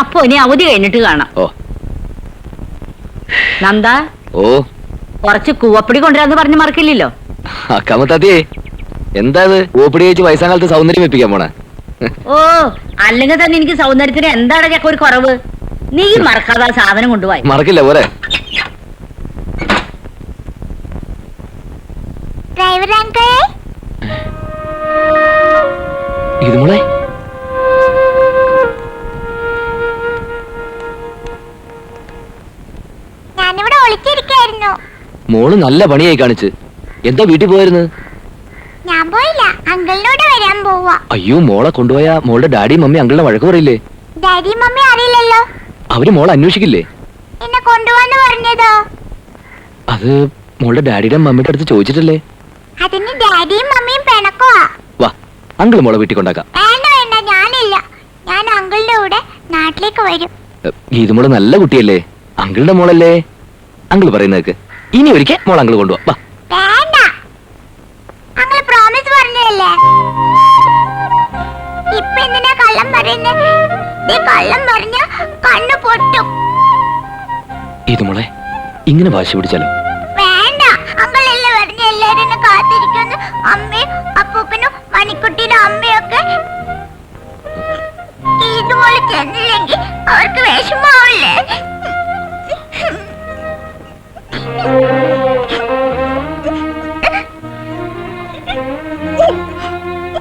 അപ്പൊ ഇനി അവധി കഴിഞ്ഞിട്ട് കാണാം. ഓ നന്ദ, ഓ കുറച്ച് കൂവപ്പടി കൊണ്ടുവരാന്ന് പറഞ്ഞ് മറക്കില്ലല്ലോ. കമത്താത്തിയേ, എന്താ കൂവപ്പടി കഴിച്ച് വയസ്സാകാലത്ത് സൗന്ദര്യം വെപ്പിക്കാൻ പോണ? ഓ, അല്ലെങ്കിൽ തന്നെ എനിക്ക് സൗന്ദര്യത്തിന് എന്താണ് ചക്ക ഒരു കുറവ്? നീ മറക്കാതെ സാധനം കൊണ്ടുപോയി. മറക്കില്ല പോലെ. ഇത് മോളെ, ഞാനിവിടെ ഒളിച്ചിരിക്കായിരുന്നു. മോള് നല്ല പണിയായി കാണിച്ച്. എന്താ വീട്ടിൽ പോയിരുന്നു? ഞാൻ പോയില്ല, അങ്കിളിനോട് വരാൻ പോവാ. അയ്യോ, മോളെ കൊണ്ടുപോയാ മോളുടെ ഡാഡി മമ്മി അങ്കിളിനെ വഴക്ക് പറയില്ലേ? ഡാഡി മമ്മി അറിയില്ലല്ലോ. അവര് മോളെ അന്വേഷിക്കില്ലേ? എന്നെ കൊണ്ടുപോവാന്ന് പറഞ്ഞതോ? അത് മോളുടെ ഡാഡിയുടെ മമ്മിയുടെ അടുത്ത് ചോദിച്ചിട്ടല്ലേ? അതിന് ഡാഡിയും മമ്മിയും പിണക്കുവാ. വാ, അങ്കിൾ മോളെ വീട്ടിൽ കൊണ്ടാക്കാം. വേണ്ട വേണ്ട, ഞാനില്ല. ഞാൻ അങ്കിളിന്റെ കൂടെ നാട്ടിലേക്ക് വരും. ഇത് മോള് നല്ല കുട്ടിയല്ലേ, അങ്കിളുടെ മോളല്ലേ. അങ്കിൾ പറയുന്നേക്ക്. ഇനി ഒരിക്കൽ മോൾ അങ്കിൾ കൊണ്ടുപോവാ. വേണ്ട, അങ്കിൾ പ്രോമിസ് പറഞ്ഞല്ലേ. ഇപ്പൊ എന്തിനാ കള്ളം പറയുന്നത്? കള്ളം പറഞ്ഞ കണ്ണു പൊട്ടും. ഇത് മോളെ, ഇങ്ങനെ വാശി പിടിച്ചാലോ? വേണ്ട, അങ്കിളല്ലേ പറഞ്ഞ എല്ലാരും കാത്തിരിക്കുന്നു. അമ്മയും അപ്പൂപ്പനും മണിക്കുട്ടിയുടെ അമ്മയൊക്കെ. ഇതുപോലെ ചെന്നില്ലെങ്കിൽ അവർക്ക് വിഷമാവില്ലേ?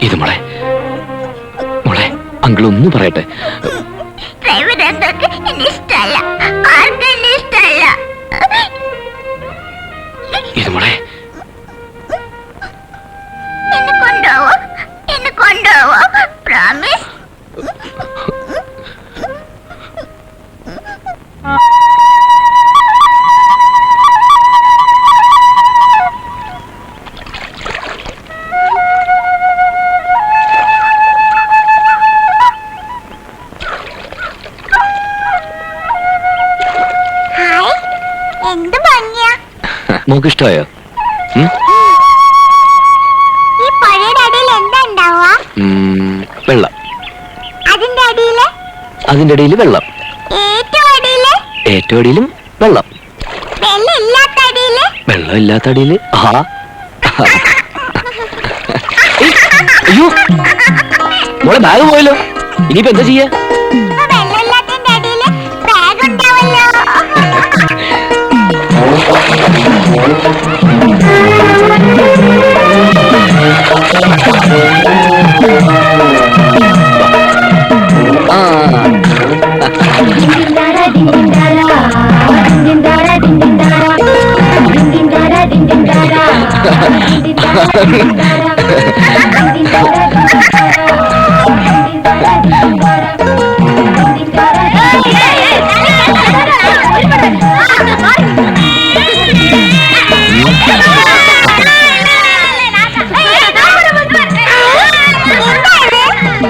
ഇത് മോളെ, മോളെ അങ്കിൾ ഒന്നും പറയട്ടെ. ഇഷ്ടല്ല, ആർക്കും എന്നെ ഇഷ്ടല്ല. ഇത് മോളെ, എന്നെ കൊണ്ടുപോവോ? പ്രോമിസ്. എന്ത് ഭംഗിയാ. മോക്ക് ഇഷ്ടമായോ? ഈ പുഴയുടെ അടിയിൽ എന്താ ഉണ്ടാവുക? വെള്ളം. അതിന്റെ അടിയില്? അതിന്റെ അടിയിൽ വെള്ളം. ഏറ്റവും അടിയില്? ഏറ്റവും അടിയിലും വെള്ളം. വെള്ളം ഇല്ലാത്ത അടിയില്? വെള്ളം ഇല്ലാത്ത അടിയില്. അയ്യോ, മോളെ ബാഗ് പോയല്ലോ. ഇനിയിപ്പോ എന്താ ചെയ്യാ? വെള്ളം ഇല്ലാത്തതിന്റെ അടിയില് ബാഗ് ഉണ്ടാവല്ലോ.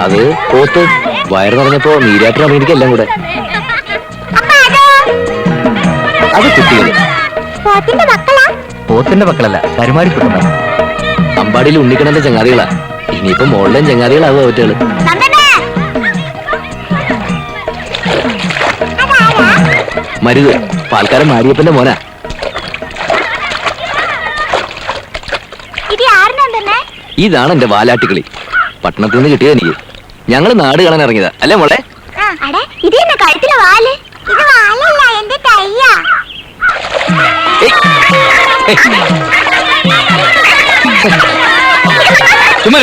അത് പോത്ത് വയറ് നിറഞ്ഞപ്പോ നീരാട്ടിന് അമേരിക്കെല്ലാം കൂടെ. അത് കുട്ടികൾ. പോത്തിന്റെ മക്കളല്ല, കരുമാരിപ്പെട്ട. അമ്പാടിയിൽ ഉണ്ണിക്കണന്റെ ചങ്ങാതികളാ. ഇനിയിപ്പോ മോളിലെയും ചങ്ങാതികളാവും അവറ്റകള്. മരുത്, പാൽക്കാരൻ മാരിയപ്പന്റെ മോനാ. ഇതാണ് എന്റെ വാലാട്ടിക്കളി. പട്ടണത്തിൽ നിന്ന് കിട്ടിയത് എനിക്ക്. ഞങ്ങള് നാട് കാണാൻ ഇറങ്ങിയതാ അല്ലേ മോളെ? ഇത് എന്റെ കഴുത്തിലെ വാല്. ഇത് വാലല്ല, എന്റെ കയ്യാ. ചുമ്മാ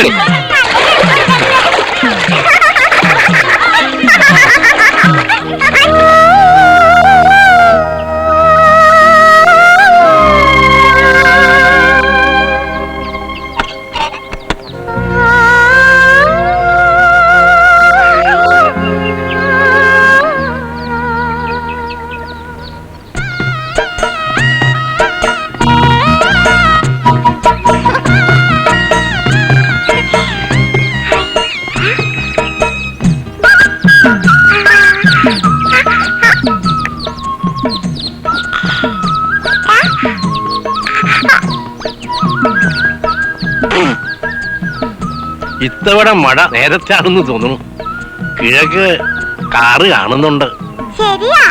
ഇത്തവണ മഴ നേരത്തെയാണെന്ന് തോന്നുന്നു. കിഴക്ക് കാറ് കാണുന്നുണ്ട്. ശരിയാ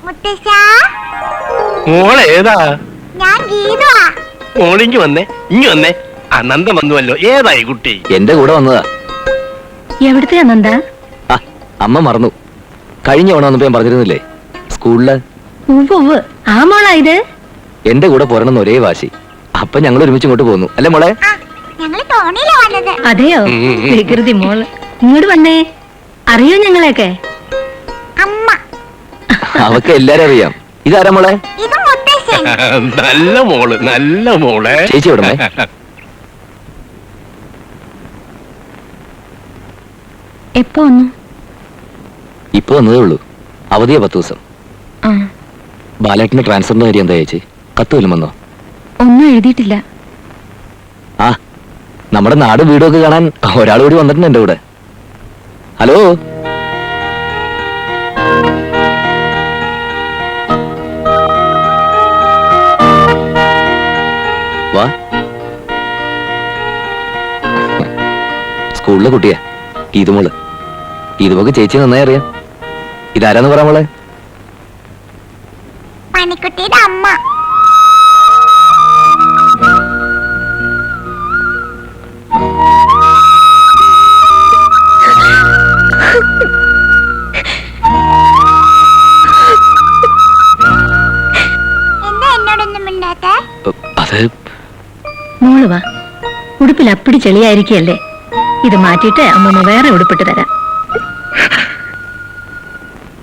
മുത്തശ്ശ. മോളേതാ? ഞാൻ ഗീതുവാ. മോളിങ്ങി വന്നേ, ഇങ്ങി വന്നേ. അനന്തം വന്നുവല്ലോ. ഏതായി കുട്ടി? എന്റെ കൂടെ വന്നതാ. എവിടുത്തെ അനന്ത? ആ, അമ്മ മറന്നു. കഴിഞ്ഞ തവണ വന്നപ്പോ ഞാൻ പറഞ്ഞിരുന്നില്ലേ, സ്കൂളില് ഉവ്വ് ആ മോളാ ഇത്? എന്റെ കൂടെ പോരണമെന്ന് ഒരേ വാശി. അപ്പൊ ഞങ്ങൾ ഒരുമിച്ച് ഇങ്ങോട്ട് പോന്നു അല്ലേ മോളെ? ആ, ഞങ്ങള് തോണിയിലാ വന്നത്. അതെയോ? വികൃതി മോള്. ഇങ്ങോട്ട് വന്നേ. അറിയോ ഞങ്ങളെയൊക്കെ? അമ്മ. അവക്ക് എല്ലാരും അറിയാം. ഇതാരാ മോളെ? ഇത് മുത്തശ്ശൻ. നല്ല മോള്, നല്ല മോളെ. ചേച്ചി എവിടമേ? എപ്പോ വന്നു? ഇപ്പൊ വന്നതേ ഉള്ളൂ. അവധിയാ 10 ദിവസം. ആ, ബാലേട്ടന്റെ ട്രാൻസ്ഫറിന്റെ കാര്യം എന്താ ചേച്ചി? കത്ത് വല്ലതും വന്നോ? ഒന്നും എഴുതിയിട്ടില്ല. ആ, നമ്മുടെ നാട് വീടൊക്കെ കാണാൻ ഒരാൾ കൂടി വന്നിട്ടുണ്ട് എന്റെ കൂടെ. ഹലോ, വാ. സ്കൂളിലെ കുട്ടിയാ ഗീതുമോള്. ഗീതുമോക്ക് ചേച്ചി നന്നായി അറിയാം. ഇതാരാന്ന് പറയാ മോളെ? പണിക്കുട്ടിയുടെ അമ്മ. എന്താ എന്നോടൊന്നും മിണ്ടാത്തെ? അത് മോള് വാ. ഉടുപ്പിൽ അപ്പിടി ചെളിയായിരിക്കല്ലേ. ഇത് മാറ്റിയിട്ട് അമ്മമ്മ വേറെ ഉടുപ്പിട്ട് തരാം.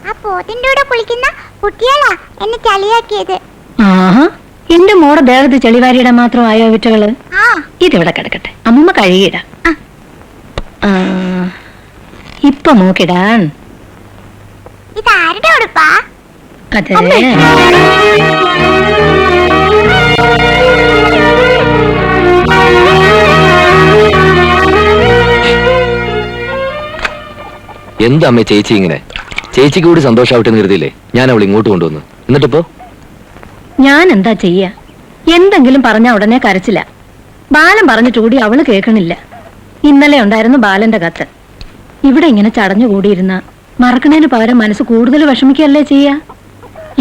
ആ പോത്തിന്റെ കൂടെ കുളിക്കുന്ന കുട്ടികളാ എന്നെ ചളിയാക്കിയത്. ആഹാ, എന്റെ മോടെ ദേഹത്ത് ചെളിവാരിയിടാൻ മാത്രം ആയോ വിറ്റകള്? ആ, ഇതിവിടെ കിടക്കട്ടെ, അമ്മമ്മ കഴുകിയിടാം. ആ, ഇപ്പൊ നോക്കിടാൻ. ഇതാരുടെ ഉടുപ്പാ? അതെ, എന്താ അമ്മേ ചേച്ചി ഇങ്ങനെ? ചേച്ചിക്ക് കൂടി സന്തോഷാവട്ടെ എന്ന് കരുതിയില്ലേ ഞാൻ അവൾ ഇങ്ങോട്ട് കൊണ്ടുവന്നു. എന്നിട്ടിപ്പോ ഞാൻ എന്താ ചെയ്യാ? എന്തെങ്കിലും പറഞ്ഞ ഉടനെ കരച്ചില്ല. ബാലൻ പറഞ്ഞിട്ട് കൂടി അവള് കേൾക്കണില്ല. ഇന്നലെ ഉണ്ടായിരുന്നു ബാലന്റെ കത്ത്. ഇവിടെ ഇങ്ങനെ ചടഞ്ഞുകൂടിയിരുന്ന മറക്കണേന് പകരം മനസ്സ് കൂടുതൽ വിഷമിക്കല്ലേ ചെയ്യാ?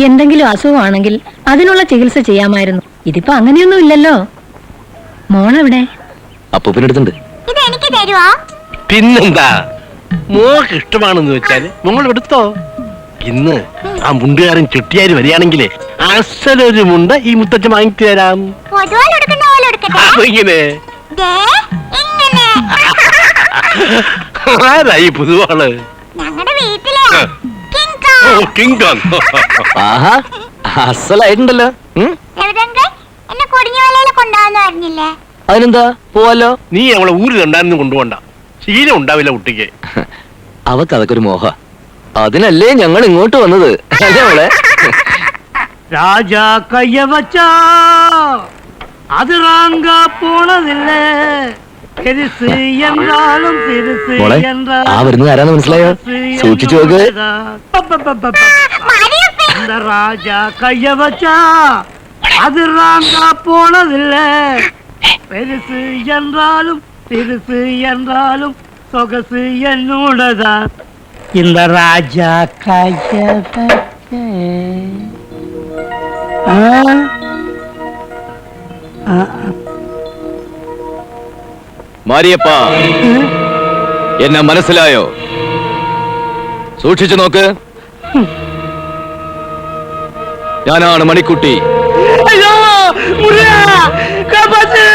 എന്തെങ്കിലും അസുഖമാണെങ്കിൽ അതിനുള്ള ചികിത്സ ചെയ്യാമായിരുന്നു. ഇതിപ്പോ അങ്ങനെയൊന്നും ഇല്ലല്ലോ. മോളെവിടെ? അപ്പൂപ്പിനടുത്തുണ്ട്. ഇത് എനിക്ക് തരുവോ? പിന്നെന്താ, മോക്ക് ഇഷ്ടമാണെന്ന് വെച്ചാല് മോൾ എടുത്തോ. ഇന്ന് ആ മുണ്ടുകാരൻ ചെട്ടിയാര് വരികയാണെങ്കിലേ അസലൊരു മുണ്ട് ഈ മുത്തച്ഛൻ വാങ്ങിച്ചു തരാം. പൊതുവാൾ എടുക്കുന്ന പോലെ എടുക്കട്ടെ. അപ്പൊ ഇങ്ങനെ ദേ, ഇങ്ങനെ. ആരായി പുതുവാള്? ഞങ്ങളുടെ വീട്ടിലെ ഓ, കിങ് കോങ്. ആഹാ, അസലായിട്ടുണ്ടല്ലോ. രവിതങ്കൾ എന്നെ കൊടിഞ്ഞുവലയിൽ കൊണ്ടുപോകാന്ന് പറഞ്ഞില്ലേ? അതിനെന്താ, പോവാലോ. നീ അവളെ ഊരിൽ ഉണ്ടായിരുന്നു കൊണ്ടുപോണ്ട. ശീലം ഉണ്ടാവില്ല കുട്ടിക്ക്. അവക്ക് അതൊക്കെ ഒരു മോഹ. അതിനല്ലേ ഞങ്ങൾ ഇങ്ങോട്ട് വന്നത് അല്ലേ മോളെ? ராஜா கைய வச்சா அது ராங்க போனதில்லை. பெருசு என்றாலும் பெருசு മോളെ, ആ വരുന്നത് ആരാന്ന് മനസ്സിലായോ? സൂക്ഷിച്ചു നോക്ക്. இந்த ராஜா கைய வச்சா அது ராங்க போனதில்லை. பெருசு என்றாலும் பெருசு என்றாலும் சொகசு என்னோடதான். இந்த ராஜா கைய മാരിയപ്പ, എന്നെ മനസ്സിലായോ? സൂക്ഷിച്ചു നോക്ക്. ഞാനാണ് മണിക്കുട്ടി. ஐயோ முருகா காப்பாத்து.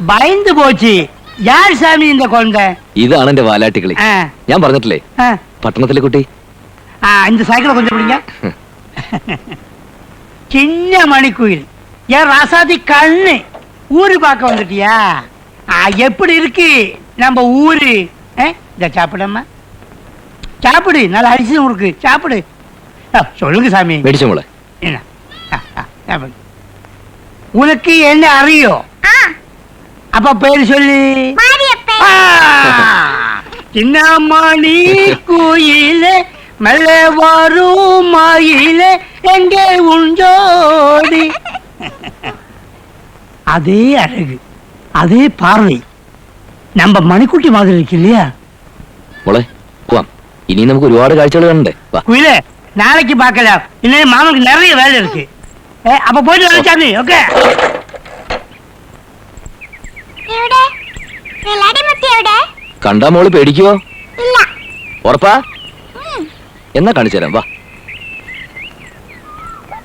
பயந்து போச்சு. யார் சாமி இந்த குழந்தை? ഇതാണ് എന്റെ വാലാട്ടികളി. ഞാൻ പറഞ്ഞിട്ടില്ലേ, പട്ടണത്തിലെ കുട്ടി. இந்த சைக்கிளை கொஞ்சம் பிடிங்க. சின்ன மணிக்குயில், ஏன் ராசாதி கண்ணு ஊரு பார்க்க வந்துட்டியா? எப்படி இருக்கு நம்ம ஊரு? இந்த சாப்பிடம்மா, சாப்பிடு. நல்லா அரிசி இருக்கு, சாப்பிடு. சொல்லுங்க சாமி. മേടിച്ചോ മോളെ. என்ன சாப்பிடு. உனக்கு என்ன அறியோ? அப்ப பேரு சொல்லு. சின்ன மணி கோயிலே மெல்ல வரும் மாயிலே எங்கே உஞ்சோடி. அதே அழகு, அதே பார்வை, நம்ம மணிக்குட்டி மாதிரி இருக்கு இல்லையா? മോളെ പോവാം. ഇനി നമുക്ക് ഒരുപാട് കാഴ്ചകൾ കാണണ്ടേ? വാ. குயிலே, நாளைக்கு பார்க்கலாம். இன்னும் மாமனுக்கு நிறைய வேலை இருக்கு. அப்ப போயிட்டு வரேன் சாமி. ஓகே. എവിടെ വെള്ളാടിമുത്തി എവിടെ? കണ്ടാ മോള് പേടിക്കുവോ? ഇല്ല. ഉറപ്പാ? എന്നാ കാണിച്ചു തരാം, വാ.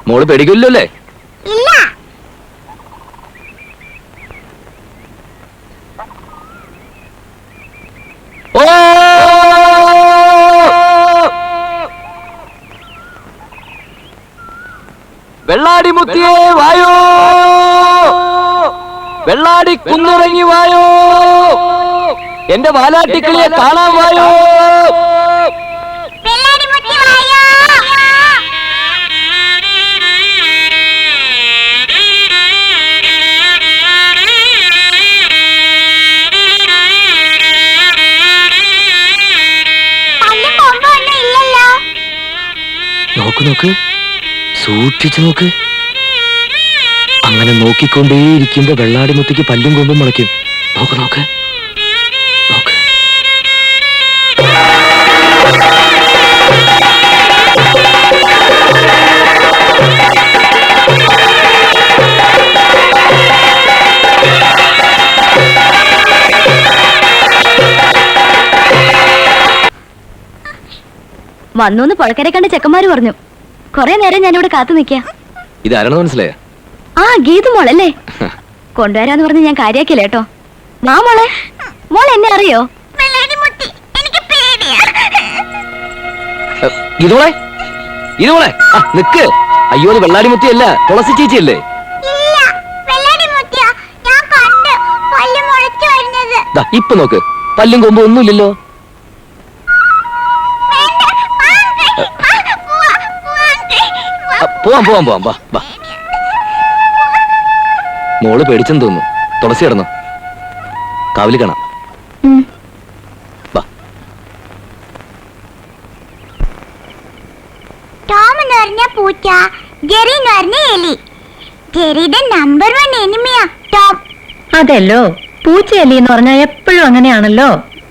മോള് പേടിക്കില്ലോ അല്ലേ? ഇല്ല. ഓ! വെള്ളാടിമുത്തിയേ വായോ, വെള്ളാടി കുന്നിറങ്ങി വായോ, എന്റെ വാലാട്ടിക്കിളിയെ കാണാൻ വായോ. വെള്ളാടിമുത്തി വായോ. പല്ലും കൊമ്പും ഒന്നും ഇല്ലല്ലോ. നോക്ക് നോക്ക്, സൂക്ഷിച്ചു നോക്ക്. അങ്ങനെ നോക്കിക്കൊണ്ടേയിരിക്കുമ്പോ വെള്ളാടിമുത്തിക്ക് പല്ലും കൊമ്പും മുളയ്ക്കും. നോക്ക് നോക്ക് നോക്ക്. വന്നൂന്ന് പുഴക്കരെ കണ്ട് ചെക്കന്മാര് പറഞ്ഞു. കൊറേ നേരം ഞാനിവിടെ കാത്തു നിൽക്കാം. ഇതാരാണെന്ന് മനസ്സിലായ? ആ ഗീതു മോളല്ലേ? കൊണ്ടുവരാന്ന് പറഞ്ഞ് ഞാൻ കാര്യാക്കില്ല കേട്ടോ. വാ മോളെ. മോൾ എന്നെ അറിയോ? വെള്ളാടിമുത്തി എനിക്ക് പേടിയാ. ഇതോളെ ഇതോളെ നിക്ക്. അയ്യോ, അത് വെള്ളാടിമുത്തിയല്ല, തുളസി ചേച്ചിയല്ലേ? ഇല്ല, വെള്ളാടിമുത്തിയാ. ഞാൻ കണ്ട് പല്ല് മുളച്ചു വരുന്നത്. ദാ ഇപ്പൊ നോക്ക്, പല്ലും കൊമ്പും ഒന്നുമില്ലല്ലോ. വേണ്ട, വാങ്ങ്. വാങ്ങ്. പോവാം പോവാം പോവാം, വാ വാ. മോള് പേടിച്ചെന്ന് തോന്നുന്നു. തുളസി കിടന്നു, കാവലി കാണാം. വാ. ടോം എന്ന് പറഞ്ഞ പൂച്ച, ജെറി എന്ന് പറഞ്ഞ എലി. ജെറിയുടെ നമ്പർ 1 എനിമിയാ ടോം. അതെല്ലോ, പൂച്ചയല്ലി എന്ന് പറഞ്ഞാൽ എപ്പോഴും അങ്ങനെയാണല്ലോ.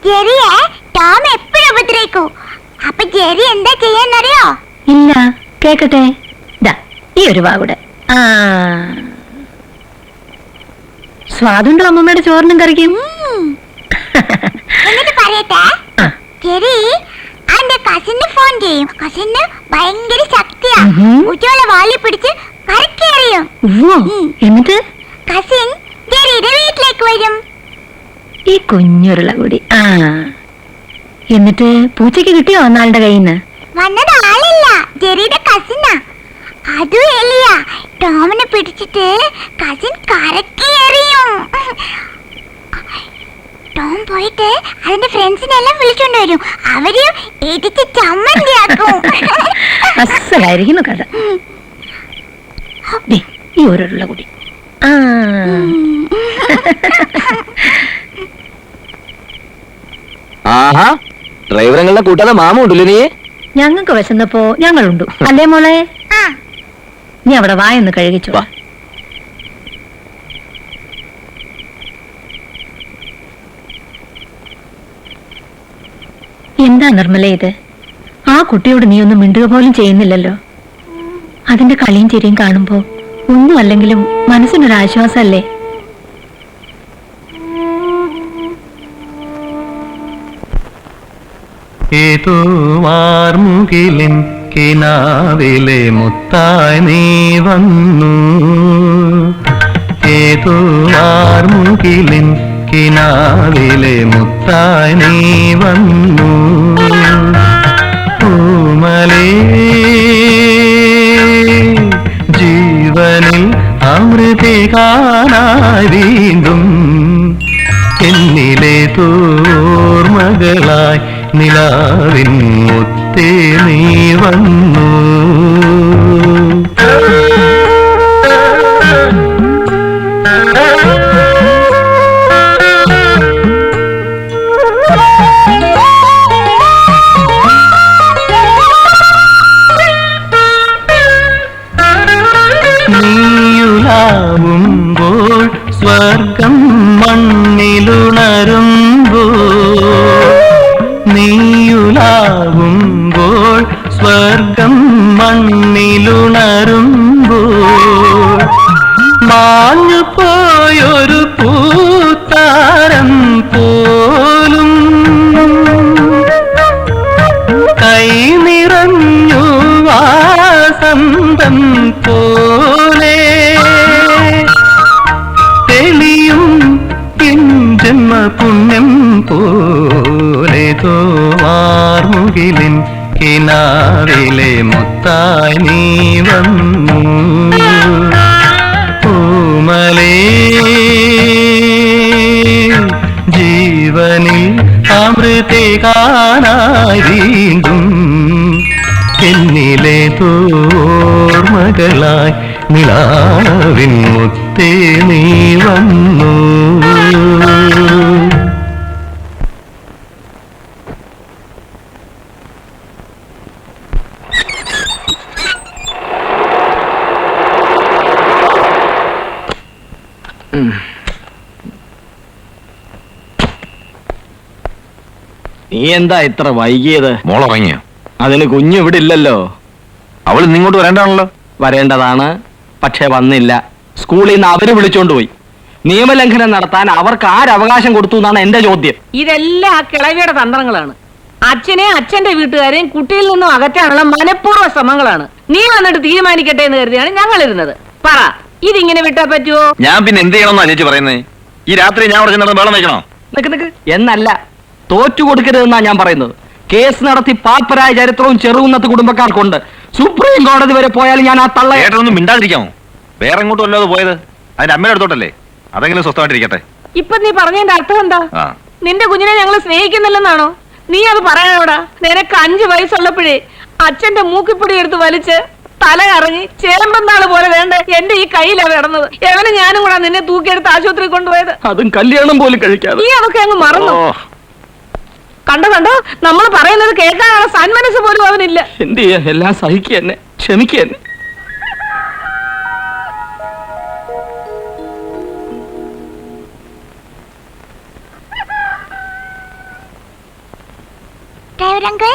ജെറിയെ ടോം എപ്പോഴും ഉപദ്രവിക്കൂ. അപ്പൊ ജെറി എന്താ ചെയ്യാന്നറിയോ? ഇല്ല, കേക്കട്ടെ. ദാ ഈ ഒരു വാകൂടെ. ആ, സ്വാദുണ്ടോ അമ്മമ്മയുടെ ചോറിനും കറിക്കും? എന്നിട്ട് പറയട്ടെ, ആ. ജെറി അവന്റെ കസിന് ഫോൺ ചെയ്യും. കസിന് ഭയങ്കര ശക്തിയാ. ഉഹും. പൂച്ചോളെ വാലി പിടിച്ച് കറക്കിയറിയും. ഉവ്വോ, എന്നിട്ട് കസിൻ ജെറിയുടെ വീട്ടിലേക്ക് വരും. ഈ കുഞ്ഞുരുള കൂടി. ആ, എന്നിട്ട് പൂച്ചയ്ക്ക് കിട്ടിയോ അന്നാളുടെ കയ്യിൽ നിന്ന്? വന്നത് ആളല്ല, ജെറിയുടെ കസിനാ. അതും എലിയാ. ടോമിനെ പിടിച്ചിട്ട് കസിൻ കറക്കി എറിയും. ടോം പോയിട്ട് അതിന്റെ ഫ്രണ്ട്സിനെല്ലാം വിളിച്ചോണ്ട് വരും. അവര് ഇടിച്ച് ചമ്മന്തിയാക്കും. അസലായിരിക്കുന്നു കഥ. ദേ, ഈ ഒരുള്ള കൂടി. ആ, ആഹാ, ഡ്രൈവറങ്ങളെ കൂട്ടാതെ മാമ ഉണ്ടല്ലോ നീ. ഞങ്ങൾക്ക് വിശന്നപ്പോ ഞങ്ങളുണ്ട് അല്ലേ മോളെ? ആ, നീ അവിടെ വായൊന്ന് കഴുകിച്ചോ. വാ. എന്താ നിർമ്മല ഇത്? ആ കുട്ടിയോട് നീ ഒന്നും മിണ്ടുക പോലും ചെയ്യുന്നില്ലല്ലോ. അതിന്റെ കളിയും ചിരിയും കാണുമ്പോ ഒന്നും അല്ലെങ്കിലും മനസ്സിനൊരാശ്വാസമല്ലേ? ഏതോ വാർമുകിലിൻ കിനാവിലെ മുത്തായി നീ വന്നു. ഏതോ വാർമുകിലിൻ കിനാവിലെ മുത്തായി നീ വന്നു. പൂമലേ ജീവനിൽ അമൃതി കാണായി വീണ്ടും എന്നിലെ തോർമകളായി നിലാവിൻ മുത്തേ നീ വന്നു. നീയുലാവുമ്പോൾ സ്വർഗം മണ്ണിലുണരും. ആവുമ്പോൾ സ്വർഗം മണ്ണിലുണരുമ്പോൾ മാഞ്ഞു പോയൊരു പൂത്താരം പോലും കൈ നിറഞ്ഞു വാസന്തം പോലെ തെളിയും ജന്മ പുണ്യം പോലെ തോവാർമുകിലിൻ കിനാവിലെ മുത്തായി നീ വന്നു പൂമലേ ജീവനിൽ അമൃതേകാനായി വീണ്ടും എന്നിലെ തോർമകളായി നിലാവിൻ മുത്തേ നീ വന്നു. നീ എന്താ ഇത്ര വൈകിയത്? മോളുറങ്ങിയോ? അതിന് കുഞ്ഞു ഇവിടെ ഇല്ലല്ലോ. അവൾ ഇന്നിങ്ങോട്ട് വരേണ്ടാണല്ലോ. വരേണ്ടതാണ്, പക്ഷെ വന്നില്ല. സ്കൂളിൽ നിന്ന് അവര് വിളിച്ചോണ്ട് പോയി. നിയമലംഘനം നടത്താൻ അവർക്ക് ആരവകാശം കൊടുത്തു എന്നാണ് എന്റെ ചോദ്യം. ഇതെല്ലാം ആ കിളവിയുടെ തന്ത്രങ്ങളാണ്. അച്ഛനെയും അച്ഛന്റെ വീട്ടുകാരെയും കുട്ടിയിൽ നിന്നും അകറ്റാനുള്ള മനഃപൂർവ്വ ശ്രമങ്ങളാണ്. നീ വന്നിട്ട് തീരുമാനിക്കട്ടെ എന്ന് കരുതിയാണ് ഞങ്ങൾ ഇരുന്നത്. പറ, ഇതിങ്ങനെ വിട്ടാ പറ്റുമോ? ഞാൻ പിന്നെ എന്ത് ചെയ്യണമെന്നാ ചേച്ചി പറയുന്നേ? ഈ രാത്രി ഞാൻ അവിടെ ചെന്നിട്ട് വെള്ളം വെക്കണോ? നിക്ക് എന്നല്ല, തോറ്റു കൊടുക്കരുതെന്നാ ഞാൻ പറയുന്നത്. കേസ് നടത്തി പാപ്പരായ ചരിത്രവും ചെറുകുന്നത്ത് കുടുംബക്കാർക്കുണ്ട്. സുപ്രീം കോടതി വരെ പോയാൽ ഞാൻ ആ തള്ള ഏട്ടനൊന്നും മിണ്ടാതിരിക്കാമോ? വേറെ എങ്ങോട്ടും അല്ലാതെ പോയത് അതിന്റെ അമ്മയുടെ അടുത്തോട്ടല്ലേ? അതെങ്കിലും സ്വസ്ഥമായിട്ടിരിക്കട്ടെ. ഇപ്പൊ നീ പറഞ്ഞതിന്റെ അർത്ഥം എന്താ? ആ, നിന്റെ കുഞ്ഞിനെ ഞങ്ങൾ സ്നേഹിക്കുന്നില്ലെന്നാണോ നീ അത് പറയാനോടാ? നിനക്ക് 5 വയസ്സുള്ളപ്പോഴേ അച്ഛന്റെ മൂക്കിപ്പൊടി എടുത്ത് വലിച്ച് തല കറങ്ങി ചേമ്പന്നാള് പോലെ വേണ്ട എന്റെ ഈ കയ്യിലാ കിടന്നത്. എവനെ ഞാനും കൂടെ നിന്നെ തൂക്കിയെടുത്ത് ആശുപത്രി കൊണ്ടുപോയത്. അതും കല്യാണം പോലും കഴിക്കാതെ. നീ അതൊക്കെ അങ്ങ് മറന്നു. ഓ, കണ്ടോ നമ്മൾ പറയുന്നത് കേൾക്കാനുള്ള സന്മനസ് പോലും അവനില്ല. എന്ത് ചെയ്യാ, എല്ലാം സഹിക്കുക തന്നെ, ക്ഷമിക്കുക തന്നെ. ഡ്രൈവർ അങ്കിൾ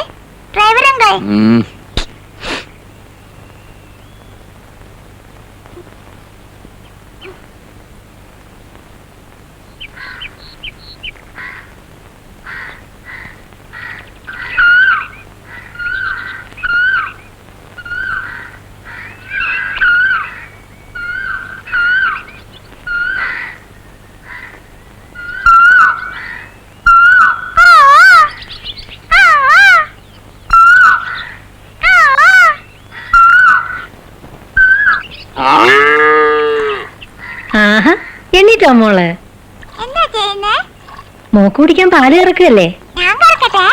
ആഹാ, എണ്ണീറ്റോ മോള്? എന്താ ചെയ്യുന്നേ? മോക്ക് കുടിക്കാൻ പാല് കറക്കല്ലേ? ഞാൻ കറക്കട്ടെ?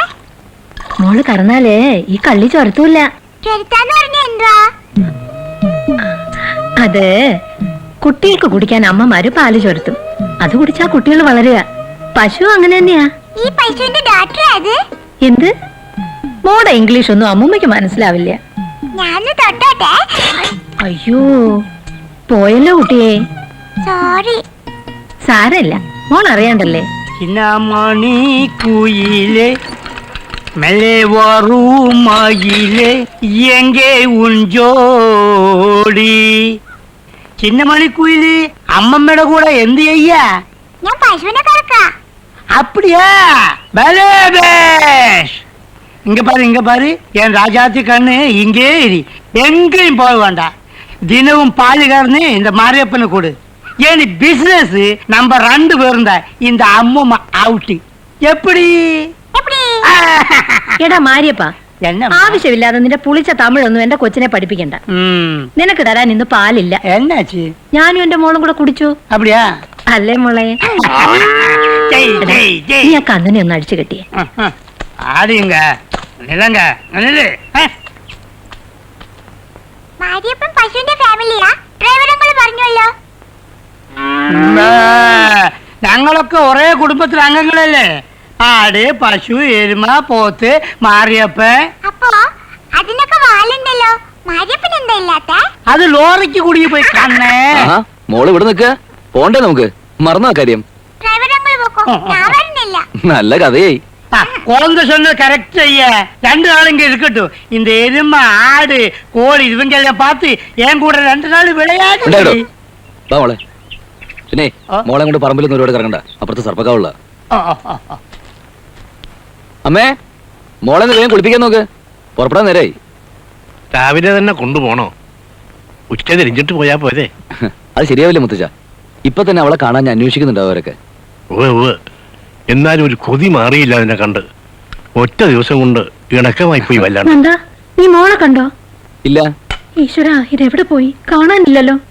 മോള് കറന്നാലേ ഈ കള്ളി ചൊരത്തൂല്ല. ചെറുത്താന്ന് പറഞ്ഞ എന്തുവാ? അത് കുട്ടികൾക്ക് കുടിക്കാൻ അമ്മമാര് പാല് ചൊരത്തും. അത് കുടിച്ചാ കുട്ടികൾ വളരുക. പശു അങ്ങനെ തന്നെയാ. ഈ പശുവിന്റെ ഡോക്ടർ അത്? എന്ത്? മോടെ ഇംഗ്ലീഷ് ഒന്നും അമ്മൂമ്മയ്ക്ക് മനസ്സിലാവില്ല. ഞാന് തൊട്ടോട്ടെ. അയ്യോ, പോയല്ലോ കുട്ടിയെ. സോറി. സാരല്ല, മോൾ അറിയാണ്ടല്ലേ. ചിന്നമണി കുയിലെ മെല്ലെ വറുമയിലെ എങ്കെ ഉഞ്ചോടി. ചിന്നമണി കുയില് അമ്മമ്മയുടെ കൂടെ എന്ത് ചെയ്യാ? ഞാൻ പശുവിനെ കറക്കാ. அப்படியா? பலே பேஷ். இங்க பாரு என் ராஜாத்தி கண்ணு இங்கே இரு, எங்கேயும் போக வேண்டாம். தினமும் பால் கறந்து இந்த மாரியப்பனை கொடு. ஏன் பிசினஸ் நம்ம 2 பேரும் தான். இந்த அம்மா அவுட்டு எப்படி? എടാ മാരിയപ്പാ, என்ன ആവശ്യമില്ലാതെ നിന്റെ പുളിച്ച തമിഴൊന്നും എന്റെ കൊച്ചിനെ പഠിപ്പിക്കണ്ട. നിനക്ക് തരാൻ ഇന്ന് പാലില്ല. என்னாச்சு? ഞാനും എന്റെ മോളും കൂടെ കുടിച്ചു. அப்படியா? അല്ലേ മോളെ? ஜெய் ஜெய் ஜெய். നീ ആ കന്നിനെ ഒന്ന് അടിച്ചു കെട്ടിയേ. ஆடுங்க நிலங்க நில்லு. മാരിയപ്പൻ പശുവിന്റെ ഫാമിലിയാ? ഡ്രൈവർ അങ്കിൾ പറഞ്ഞല്ലോ. ഞങ്ങളൊക്കെ ഒരേ കുടുംബത്തിലെ അംഗങ്ങളല്ലേ? ആട്, പശു, എരുമ, പോത്ത്, മാരിയപ്പൻ. അപ്പോ അതിനൊക്കെ വാലുണ്ടല്ലോ. മാരിയപ്പൻ എന്താ ഇല്ലാത്ത? അത് ലോറിക്ക് കുടുങ്ങി പോയി കണ്ണേ. ആഹാ, മോള് ഇവിടെ നിൽക്കുക. പോണ്ടേ നമുക്ക്? മറന്നാ കാര്യം. ഡ്രൈവർ അങ്കിൾ പോക്കോ, ഞാൻ വരുന്നില്ല. നല്ല കഥയായി. குழந்தை சொன்ன கரெக்ட் ஐயா. 2 நாள் இங்க இருக்கட்டும். இந்த எருமை ஆடு கோழி இவங்கெல்லாம் பார்த்து என் கூட 2 நாள் விளையாடு. മോളെ പിന്നെ മോളെ കൊണ്ട് പറമ്പിലൊന്നും ഒരുപാട് കറങ്ങണ്ട, അപ്പുറത്ത് സർപ്പക്കാവുള്ള. അമ്മേ മോളെ വേഗം കുളിപ്പിക്കാൻ നോക്ക്, പുറപ്പെടാൻ നേരായി. രാവിലെ തന്നെ കൊണ്ടുപോണോ? ഉച്ച തിരിഞ്ഞിട്ട് പോയാ പോരെ? അത് ശരിയാവില്ല മുത്തച്ഛ, ഇപ്പൊ തന്നെ അവളെ കാണാൻ ഞാൻ അന്വേഷിക്കുന്നുണ്ടാവും അവരൊക്കെ. എന്നാലും ഒരു കൊതി മാറിയില്ല അതിനെ കണ്ട്. ഒറ്റ ദിവസം കൊണ്ട് ഇണക്കമായി പോയി വല്ലാണ്ട്. നന്ദാ, നീ മോളെ കണ്ടോ? ഇല്ല. ഈശ്വരാ, ഇതെവിടെ പോയി? കാണാനില്ലല്ലോ.